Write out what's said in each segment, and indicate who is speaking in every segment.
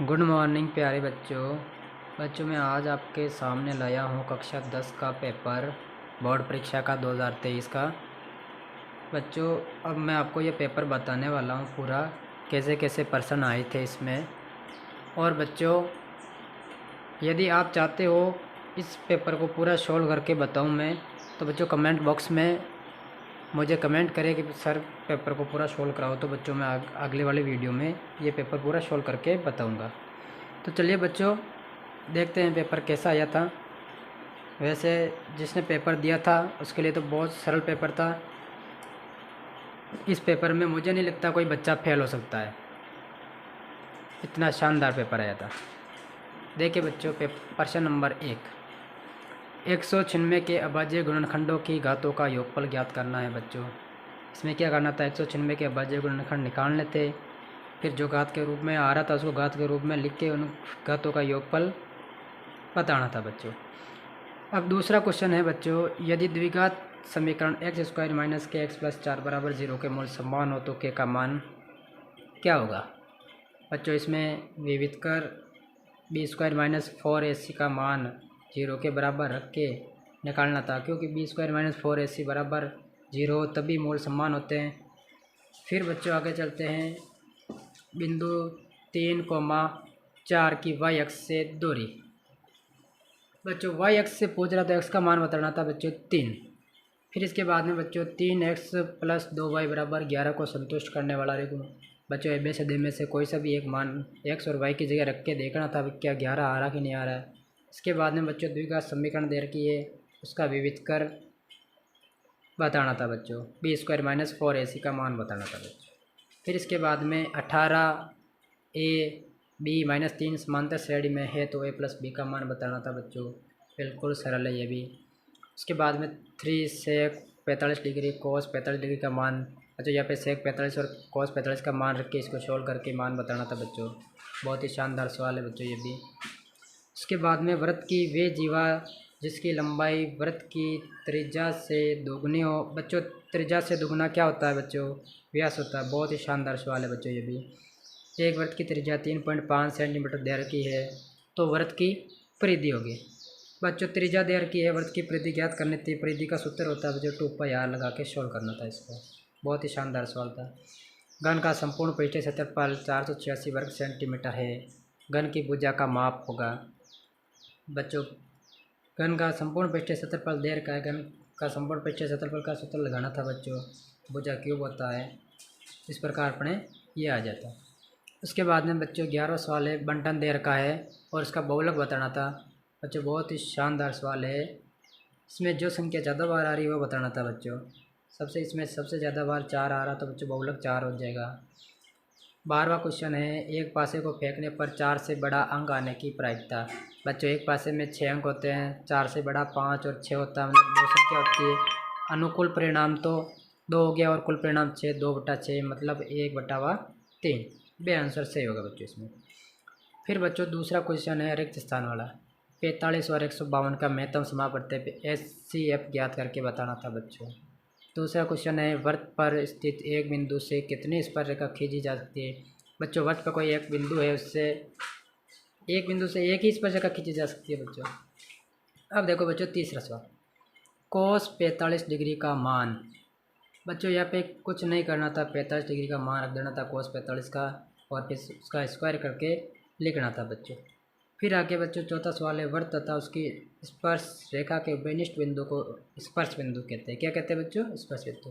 Speaker 1: Good morning प्यारे बच्चों मैं आज आपके सामने लाया हूँ कक्षा 10 का पेपर बोर्ड परीक्षा का 2023 का। बच्चों अब मैं आपको ये पेपर बताने वाला हूँ पूरा कैसे कैसे प्रश्न आए थे इसमें। और बच्चों यदि आप चाहते हो इस पेपर को पूरा सॉल्व करके बताऊँ मैं, तो बच्चों कमेंट बॉक्स में मुझे कमेंट करें कि सर पेपर को पूरा सॉल्व कराओ। तो बच्चों मैं अगले वाले वीडियो में ये पेपर पूरा सॉल्व करके बताऊँगा। तो चलिए बच्चों देखते हैं पेपर कैसा आया था। वैसे जिसने पेपर दिया था उसके लिए तो बहुत सरल पेपर था। इस पेपर में मुझे नहीं लगता कोई बच्चा फेल हो सकता है, इतना शानदार पेपर आया था। देखिए बच्चों प्रश्न नंबर 196 के अभाज्य गुणनखंडों की घातों का योगफल ज्ञात करना है। बच्चों इसमें क्या करना था, 196 के अभाज्य गुणनखंड निकालने थे, फिर जो घात के रूप में आ रहा था उसको घात के रूप में लिख के उन घातों का योगफल बताना था बच्चों। अब दूसरा क्वेश्चन है बच्चों, यदि द्विघात समीकरण x² माइनस के x प्लस 4 बराबर 0 के मूल समान हो तो k का मान क्या होगा। बच्चों इसमें विविध कर b² माइनस 4ac का मान 0 के बराबर रख के निकालना था, क्योंकि b² माइनस 4ac बराबर 0 तभी मूल समान होते हैं। फिर बच्चों आगे चलते हैं, बिंदु 3,4 की y अक्ष से दूरी। बच्चों y अक्ष से पूछ रहा था, x का मान बताना था बच्चों 3। फिर इसके बाद में बच्चों 3x प्लस 2y बराबर 11 को संतुष्ट करने वाला रेखा। बच्चों ए से दे में से कोई सा भी एक मान x और y की जगह रख के देखना था क्या 11 आ रहा कि नहीं आ रहा है। इसके बाद में बच्चों द्विघात समीकरण दे रखी है, उसका विविध कर बताना था बच्चों, b² माइनस 4ac का मान बताना था बच्चों। फिर इसके बाद में 18a b माइनस 3 समांतर श्रेणी में है तो a प्लस b का मान बताना था बच्चों। बिल्कुल सरल है ये भी। उसके बाद में 3 सेक 45 डिग्री कोस 45 डिग्री का मान, बच्चों यहाँ पे सेक 45 और कोस 45 का मान रख के इसको सोल्व करके मान बताना था बच्चों। बहुत ही शानदार सवाल है बच्चों ये भी। उसके बाद में वृत्त की वे जीवा जिसकी लंबाई वृत्त की त्रिज्या से दोगुनी हो। बच्चों त्रिज्या से दोगुना क्या होता है बच्चों, व्यास होता है। बहुत ही शानदार सवाल है बच्चों ये भी। एक वृत्त की त्रिज्या 3.5 सेंटीमीटर दे रखी है तो वृत्त की परिधि होगी। बच्चों त्रिज्या दे रखी है, वृत्त की परिधि ज्ञात करनी थी। परिधि का सूत्र होता है बच्चों 2πr लगा के सोल्व करना था इसको। बहुत ही शानदार सवाल था। घन का संपूर्ण पृष्ठीय क्षेत्रफल 486 वर्ग सेंटीमीटर है। घन की भुजा का माप होगा। बच्चों घन का संपूर्ण पृष्ठीय क्षेत्रफल दे रखा है, घन का संपूर्ण पृष्ठीय क्षेत्रफल का सूत्र लगाना था बच्चों। भुजा क्यूब होता है, इस प्रकार अपने ये आ जाता है। उसके बाद में बच्चों 11वां सवाल है, बंटन दे रखा है और इसका बहुलक बताना था बच्चों। बहुत ही शानदार सवाल है। इसमें जो संख्या ज़्यादा बार आ रही है वो बताना था बच्चों। इसमें सबसे ज़्यादा बार 4 आ रहा तो बच्चों बहुलक 4 हो जाएगा। 12वां क्वेश्चन है, एक पासे को फेंकने पर 4 से बड़ा अंक आने की प्रायिकता। बच्चों एक पासे में 6 अंक होते हैं, 4 से बड़ा 5 और 6 होता है, मतलब 2 संख्या होती है। अनुकूल परिणाम तो 2 हो गया और कुल परिणाम 6, 2/6 मतलब 1/3। बे आंसर सही होगा बच्चों इसमें। फिर बच्चों दूसरा क्वेश्चन है रिक्त स्थान वाला, 45 और 152 का महत्तम समापवर्ती HCF ज्ञात करके बताना था बच्चों। दूसरा क्वेश्चन है, वृत्त पर स्थित एक बिंदु से कितनी स्पर्शरेखा खींची जा सकती है। बच्चों वृत्त पर कोई एक बिंदु है, उससे एक बिंदु से एक ही स्पर्शरेखा खींची जा सकती है बच्चों। अब देखो बच्चों तीसरा सवाल, कोस 45 डिग्री का मान। बच्चों यहाँ पे कुछ नहीं करना था, 45 डिग्री का मान रख देना था कोस 45 का और फिर उसका स्क्वायर करके लिखना था बच्चों। फिर आगे बच्चों चौथा सवाल है, वृत्त तथा उसकी स्पर्श रेखा के विनिष्ट बिंदु को स्पर्श बिंदु कहते हैं। क्या कहते हैं बच्चों, स्पर्श बिंदु।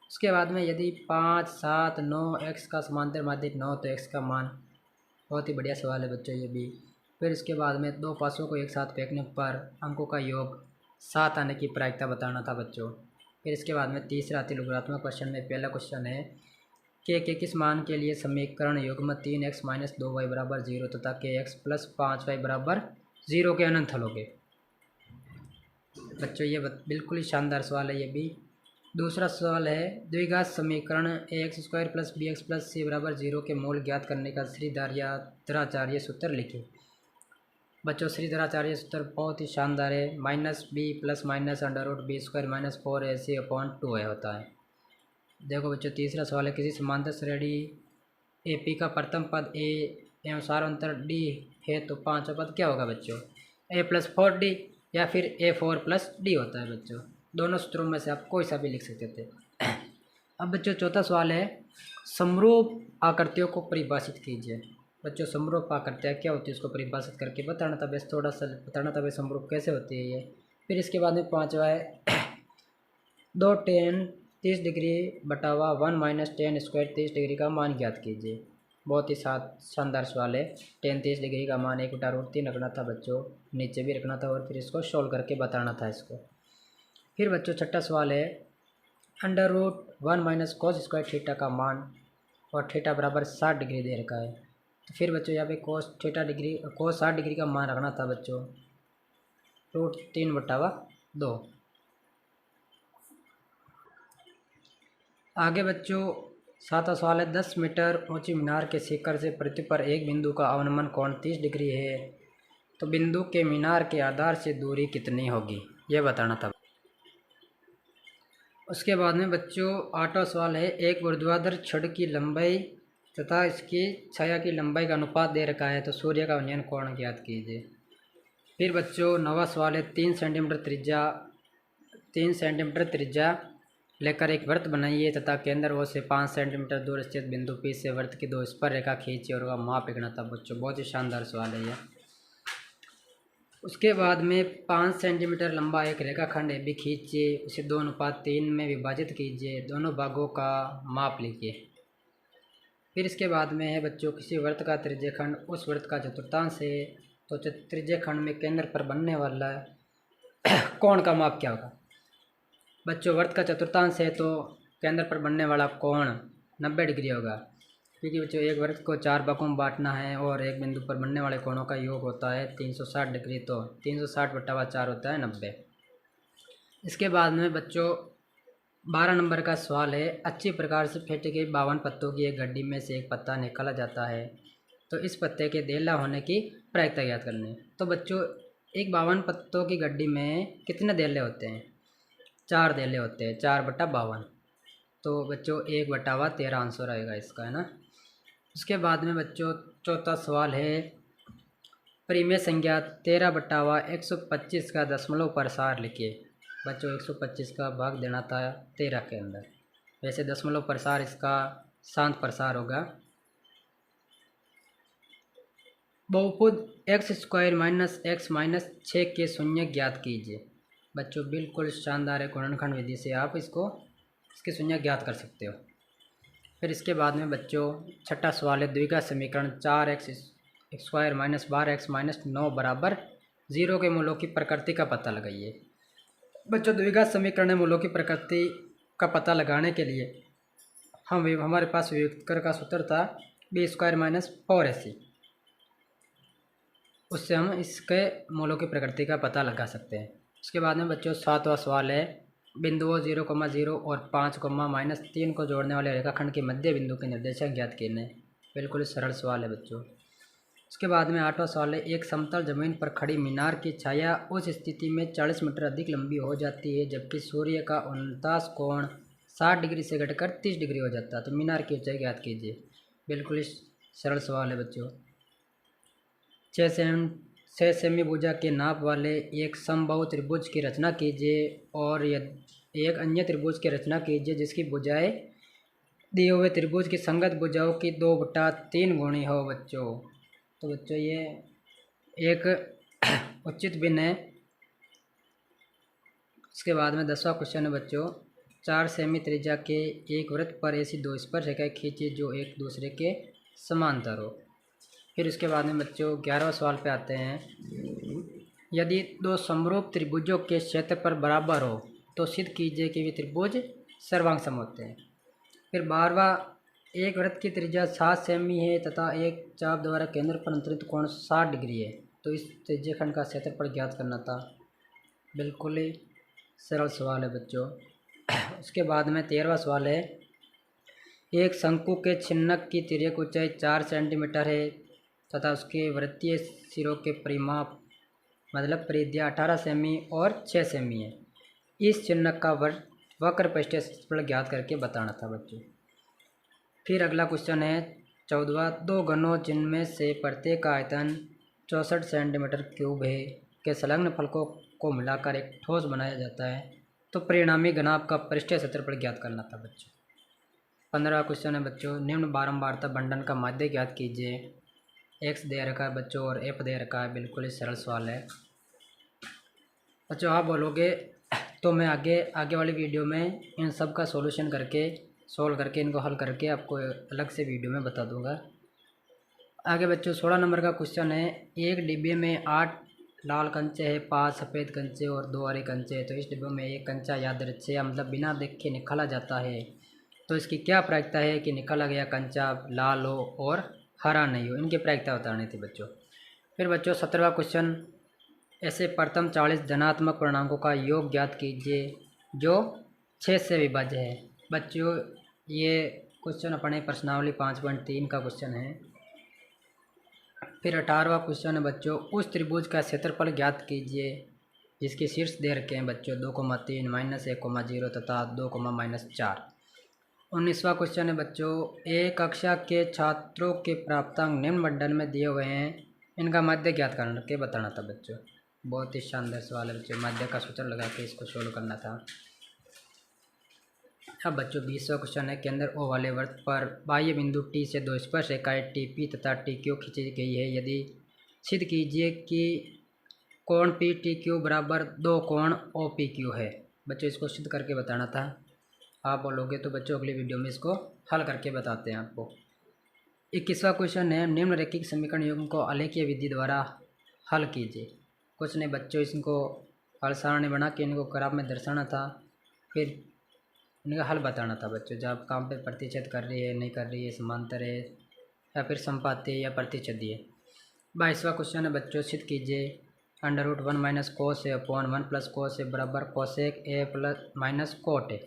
Speaker 1: उसके बाद में यदि 5, 7, 9 x का समांतर माध्यक 9 तो x का मान। बहुत ही बढ़िया सवाल है बच्चों ये भी। फिर इसके बाद में दो पासों को एक साथ फेंकने पर अंकों का योग 7 आने की प्रायिकता बताना था बच्चों। फिर इसके बाद में तीसरा त्रिगुणात्मक प्रश्न में पहला क्वेश्चन है के किस मान के लिए समीकरण युग्म 3x माइनस 2y बराबर 0 तथा kx प्लस 5y बराबर 0 के अनंत हल होंगे। बच्चों ये बिल्कुल ही शानदार सवाल है ये भी। दूसरा सवाल है, द्विघात समीकरण ax² plus bx plus c बराबर 0 के मूल ज्ञात करने का श्रीधराचार्य सूत्र लिखिए। बच्चों श्रीधराचार्य सूत्र बहुत ही शानदार है, -b plus minus √b² minus 4ac/2 होता है। देखो बच्चों तीसरा सवाल है, किसी समांतर श्रेणी AP का प्रथम पद एवं सारांतर डी है तो पाँचवा पद क्या होगा बच्चों? a+4d या फिर a4+d होता है बच्चों। दोनों सूत्रों में से आप कोई सा भी लिख सकते थे। अब बच्चों चौथा सवाल है, समरूप आकृतियों को परिभाषित कीजिए। बच्चों समरूप आकृतियाँ क्या होती है उसको परिभाषित करके बताना था। बस थोड़ा सा बताना था भाई समरूप कैसे होती है ये। फिर इसके बाद में पाँचवा है 2 tan 30 डिग्री बटावा 1 - tan स्क्वायर 30 डिग्री का मान ज्ञात कीजिए। बहुत ही शानदार सवाल है। tan 30 डिग्री का मान 1/√3 रखना था बच्चों, नीचे भी रखना था और फिर इसको सोल्व करके बताना था इसको। फिर बच्चों छठा सवाल है, √1 - cos स्क्वायर थीटा का मान और थीटा बराबर 60 डिग्री दे रखा है। तो फिर बच्चों यहाँ पे cos 60 डिग्री का मान रखना था बच्चों √3/2। आगे बच्चों सातवां सवाल है, 10 मीटर ऊंची मीनार के शिखर से पृथ्वी पर एक बिंदु का अवनमन कोण 30 डिग्री है, तो बिंदु के मीनार के आधार से दूरी कितनी होगी यह बताना था। उसके बाद में बच्चों आठवां सवाल है, एक ऊर्ध्वाधर छड़ की लंबाई तथा इसकी छाया की लंबाई का अनुपात दे रखा है, तो सूर्य का उन्नयन कोण ज्ञात कीजिए। फिर बच्चों नौवां सवाल है, 3 सेंटीमीटर त्रिज्या लेकर एक वृत्त बनाइए तथा केंद्र ओ से 5 सेंटीमीटर दूर स्थित बिंदु P से वृत्त की 2 स्पर्श रेखा खींची और उसका माप लिखना था बच्चों। बहुत ही शानदार सवाल है यह। उसके बाद में 5 सेंटीमीटर लंबा एक रेखाखंड AB खींचिए, उसे 2:3 में विभाजित कीजिए, दोनों भागों का माप लिखिए। फिर इसके बाद में है बच्चों, किसी वृत्त का त्रिज्यखंड उस वृत्त का चतुर्थांश है, तो त्रिज्यखंड में केंद्र पर बनने वाला कोण का माप क्या होगा? बच्चों वृत्त का चतुर्थांश है तो केंद्र पर बनने वाला कोण 90 डिग्री होगा, क्योंकि बच्चों एक वृत्त को 4 भागों में बांटना है और एक बिंदु पर बनने वाले कोणों का योग होता है 360 डिग्री, तो 360/4 होता है 90। इसके बाद में बच्चों 12 नंबर का सवाल है, अच्छी प्रकार से फेंटी गई 52 पत्तों की एक गड्डी में से एक पत्ता निकाला जाता है, तो इस पत्ते के देला होने की प्रायिकता ज्ञात करनी है। तो बच्चों एक 52 पत्तों की गड्डी में कितने देले होते हैं? 4 देले होते हैं, 4/52। तो बच्चों 1/13 आंसर आएगा इसका, है ना। उसके बाद में बच्चों चौथा सवाल है, परिमेय संख्या 13/125 का दशमलव प्रसार लिखिए। बच्चों 125 का भाग देना था 13 के अंदर, वैसे दशमलव प्रसार इसका शांत प्रसार होगा। बहुपद x² - x - 6 के शून्य ज्ञात कीजिए। बच्चों बिल्कुल शानदार है, गुणनखंड विधि से आप इसके शून्य ज्ञात कर सकते हो। फिर इसके बाद में बच्चों छठा सवाल है, द्विघात समीकरण 4x² - 12x - 9 = 0 के मूलों की प्रकृति का पता लगाइए। बच्चों द्विघात समीकरण मूलों की प्रकृति का पता लगाने के लिए हमारे पास विभक्तिकर का सूत्र था b² - 4ac, उससे हम इसके मूलों की प्रकृति का पता लगा सकते हैं। उसके बाद में बच्चों सातवां सवाल है, बिंदुओं 0,0 और 5, -3 को जोड़ने वाले रेखाखंड के मध्य बिंदु के निर्देशांक ज्ञात कीजिए। बिल्कुल सरल सवाल है बच्चों। उसके बाद में आठवां सवाल है, एक समतल जमीन पर खड़ी मीनार की छाया उस स्थिति में 40 मीटर अधिक लंबी हो जाती है जबकि सूर्य का 49 कोण 60 डिग्री से घटकर 30 डिग्री हो जाता है, तो मीनार की ऊंचाई ज्ञात कीजिए। बिल्कुल सरल सवाल है बच्चों। 6 सेमी भुजा के नाप वाले एक समबाहु त्रिभुज की रचना कीजिए और एक अन्य त्रिभुज की रचना कीजिए जिसकी भुजाएं दिए हुए त्रिभुज की संगत भुजाओं की 2/3 गुणी हो बच्चों। तो बच्चों ये एक उचित भिन्न है। उसके बाद में 10वां क्वेश्चन है बच्चों, 4 सेमी त्रिज्या के एक वृत्त पर ऐसी 2 स्पर्श रेखाएं खींचिए जो एक दूसरे के समांतर हो। फिर उसके बाद में बच्चों 11वां सवाल पे आते हैं, यदि 2 समरूप त्रिभुजों के क्षेत्रफल बराबर हो तो सिद्ध कीजिए कि वे त्रिभुज सर्वांग सम होते हैं। फिर 12वां, एक वृत्त की त्रिज्या 7 सेमी है तथा एक चाप द्वारा केंद्र पर अंतरित कोण 60 डिग्री है, तो इस त्रिज्यखंड का क्षेत्रफल ज्ञात करना था। बिल्कुल ही सरल सवाल है बच्चों। उसके बाद में 13वां सवाल है, एक शंकु के छिन्नक की तिर्यक ऊंचाई 4 सेंटीमीटर है तथा उसके वृत्तीय सिरों के परिमाप मतलब परिधियाँ 18 सेमी और 6 सेमी है। इस छिन्नक का वक्र पृष्ठीय क्षेत्रफल ज्ञात करके बताना था बच्चों। फिर अगला क्वेश्चन है, 14वां, दो घनों जिनमें से प्रत्येक का आयतन 64 सेंटीमीटर क्यूब है के संलग्न फलकों को मिलाकर एक ठोस बनाया जाता है, तो परिणामी घनाभ का पृष्ठीय क्षेत्रफल ज्ञात करना था बच्चों। 15वां क्वेश्चन है बच्चों, निम्न बारंबारता बंटन का माध्य ज्ञात कीजिए। एक्स दे रखा है बच्चों और एफ दे रखा है, बिल्कुल ही सरल सवाल है बच्चों। आप बोलोगे तो मैं आगे वाली वीडियो में इन सब का सॉल्यूशन करके सोल्व करके इनको हल करके आपको अलग से वीडियो में बता दूंगा। आगे बच्चों 16 नंबर का क्वेश्चन है, एक डिब्बे में 8 लाल कंचे हैं, 5 सफ़ेद कंचे और 2 हरे कंचे हैं, तो इस डिब्बे में एक कंचा यादृच्छिक मतलब बिना देखे निकाला जाता है, तो इसकी क्या प्रायिकता है कि निकाला गया कंचा लाल हो और हरा नहीं हो। इनकी प्रायिकता बतानी थी बच्चों। फिर बच्चों 17वां क्वेश्चन, ऐसे प्रथम 40 धनात्मक पूर्णांकों का योग ज्ञात कीजिए जो 6 से विभाज्य है। बच्चों ये क्वेश्चन अपने प्रश्नावली 5.3 का क्वेश्चन है। फिर 18वां क्वेश्चन है बच्चों, उस त्रिभुज का क्षेत्रफल ज्ञात कीजिए जिसके शीर्ष दे रखे हैं बच्चों 2,3 -1,0 तथा 2,-4। 19वां क्वेश्चन है बच्चों, एक कक्षा के छात्रों के प्राप्तांक निम्न मंडल में दिए हुए हैं, इनका माध्य ज्ञात करके बताना था बच्चों। बहुत ही शानदार सवाल है बच्चों, माध्य का सूत्र लगा के इसको सोल्व करना था। अब बच्चों 20वां क्वेश्चन है, केंद्र ओ वाले वृत्त पर बाह्य बिंदु टी से दो स्पर्श रेखाएं टी पी तथा टी क्यू खींची गई है, यदि सिद्ध कीजिए कि कोण पी टी क्यू बराबर दो कोण ओ पी क्यू है। बच्चों इसको सिद्ध करके बताना था। आप बोलोगे तो बच्चों अगली वीडियो में इसको हल करके बताते हैं आपको। 21वां क्वेश्चन है, निम्न रैखिक समीकरण युग्म को आलेखीय विधि द्वारा हल कीजिए। कुछ नहीं बच्चों, इसको हल सारणी बना के इनको ग्राफ में दर्शाना था, फिर इनका हल बताना था बच्चों। जब काम पे प्रतिच्छेद कर रही है नहीं कर रही है, समांतर है या फिर संपाती है या प्रतिच्छेदी है। 22वां क्वेश्चन है बच्चों, सिद्ध कीजिए √1 - cos A / 1 + cos A बराबर cosec A + -cot A।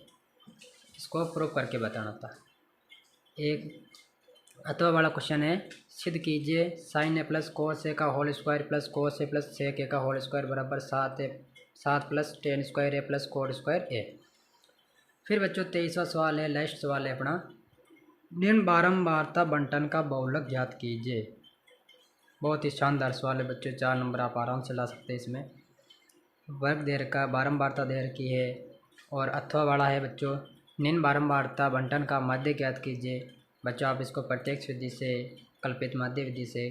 Speaker 1: इसको प्रूव करके बताना था। एक अथवा वाला क्वेश्चन है, सिद्ध कीजिए sin A + cos A का whole square + cos A + sec A का होल स्क्वायर बराबर 7 + tan square A + cot square A। फिर बच्चों 23वां सवाल है, लास्ट सवाल है अपना, निम्न बारंबारता बंटन का बहुलक ज्ञात कीजिए। बहुत ही शानदार सवाल है बच्चों, 4 नंबर आप आराम से ला सकते हैं इसमें। वर्ग दे रखा, बारंबारता दे रखी है और अथवा वाला है बच्चों, निम्न बारंबारता बंटन का माध्य ज्ञात कीजिए। बच्चों आप इसको प्रत्यक्ष विधि से, कल्पित माध्य विधि से,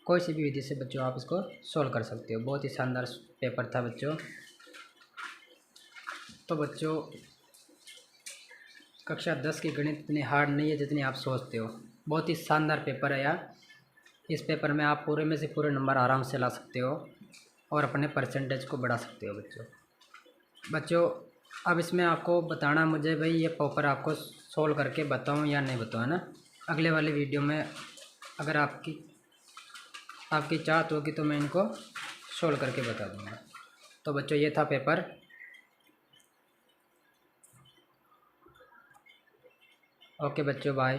Speaker 1: कोई सी भी विधि से बच्चों आप इसको सोल्व कर सकते हो। बहुत ही शानदार पेपर था बच्चों। तो बच्चों कक्षा 10 की गणित इतनी हार्ड नहीं है जितनी आप सोचते हो। बहुत ही शानदार पेपर है यार। इस पेपर में आप पूरे में से पूरे नंबर आराम से ला सकते हो और अपने परसेंटेज को बढ़ा सकते हो बच्चों। अब इसमें आपको बताना मुझे भाई ये पेपर आपको सोल्व करके बताऊं या नहीं बताऊं, है ना। अगले वाली वीडियो में अगर आपकी चाहत होगी तो मैं इनको सोल्व करके बता दूंगा। तो बच्चों ये था पेपर। ओके बच्चों, बाय।